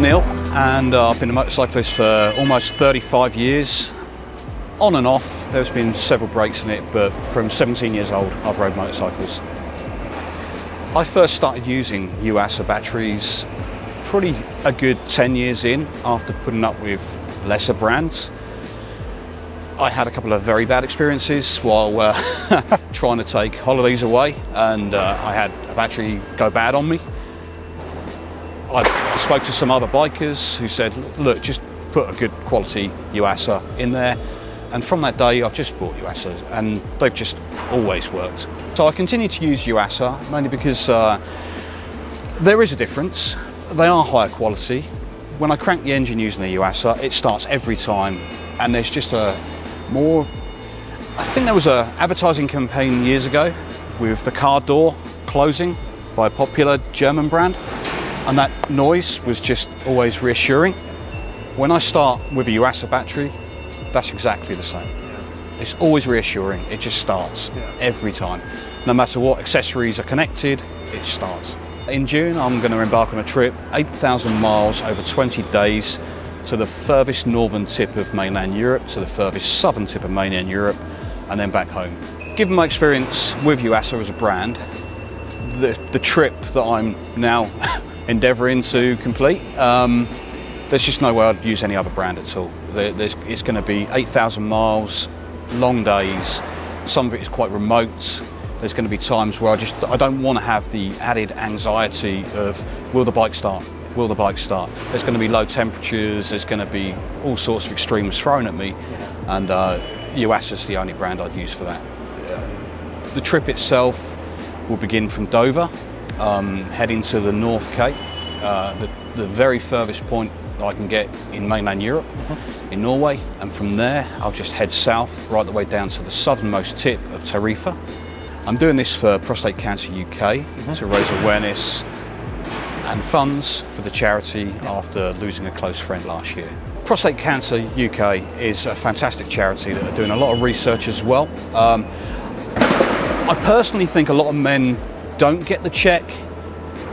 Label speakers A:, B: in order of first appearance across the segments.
A: I'm Neil, and I've been a motorcyclist for almost 35 years. On and off, there's been several breaks in it, but from 17 years old, I've rode motorcycles. I first started using Yuasa batteries probably a good 10 years in, after putting up with lesser brands. I had a couple of very bad experiences while trying to take holidays away, and I had a battery go bad on me. I spoke to some other bikers who said, look, just put a good quality Yuasa in there. And from that day, I've just bought Yuasa, and they've just always worked. So I continue to use Yuasa, mainly because there is a difference. They are higher quality. When I crank the engine using the Yuasa, it starts every time, and there's just a more... I think there was an advertising campaign years ago with the car door closing by a popular German brand, and that noise was just always reassuring. When I start with a Yuasa battery, that's exactly the same. It's always reassuring. It just starts every time. No matter what accessories are connected, it starts. In June, I'm going to embark on a trip, 8,000 miles over 20 days, to the furthest northern tip of mainland Europe, to the furthest southern tip of mainland Europe, and then back home. Given my experience with Yuasa as a brand, the trip that I'm now endeavouring to complete, there's just no way I'd use any other brand at all. It's going to be 8,000 miles, long days. Some of it is quite remote. There's going to be times where I don't want to have the added anxiety of, will the bike start? Will the bike start? There's going to be low temperatures. There's going to be all sorts of extremes thrown at me, and Yuasa's the only brand I'd use for that. The trip itself will begin from Dover, heading to the North Cape, the very furthest point that I can get in mainland Europe, in Norway, and from there I'll just head south right the way down to the southernmost tip of Tarifa. I'm doing this for Prostate Cancer UK to raise awareness and funds for the charity after losing a close friend last year. Prostate Cancer UK is a fantastic charity that are doing a lot of research as well. I personally think a lot of men don't get the check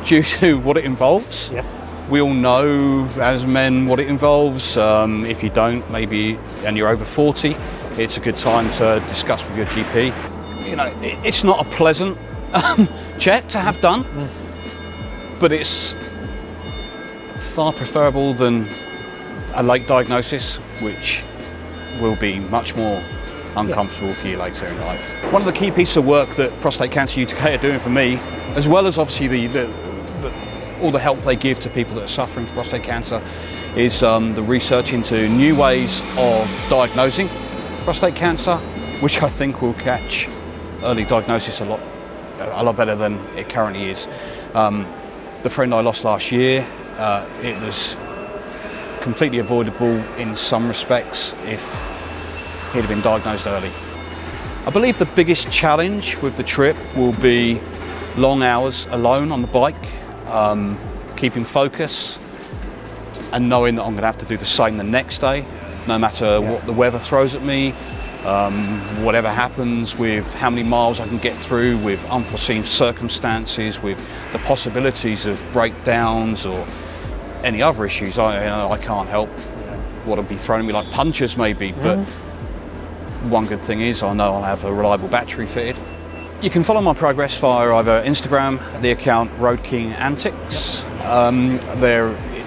A: due to what it involves.
B: Yes.
A: We all know as men what it involves. If you don't, maybe, and you're over 40, it's a good time to discuss with your GP. You know, it's not a pleasant check to have done, but it's far preferable than a late diagnosis, which will be much more uncomfortable for you later in life. One of the key pieces of work that Prostate Cancer UK are doing for me, as well as obviously all the help they give to people that are suffering from prostate cancer, is the research into new ways of diagnosing prostate cancer, which I think will catch early diagnosis a lot better than it currently is. The friend I lost last year, it was completely avoidable in some respects if he'd have been diagnosed early. I believe the biggest challenge with the trip will be long hours alone on the bike, keeping focus and knowing that I'm going to have to do the same the next day, no matter what the weather throws at me, whatever happens with how many miles I can get through, with unforeseen circumstances, with the possibilities of breakdowns or any other issues. I can't help what will be thrown at me, like punches maybe, but one good thing is I know I'll have a reliable battery fitted. You can follow my progress via either Instagram, the account Road King Antics.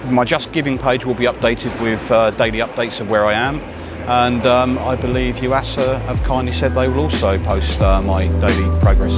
A: My Just Giving page will be updated with daily updates of where I am, and I believe Yuasa have kindly said they will also post my daily progress.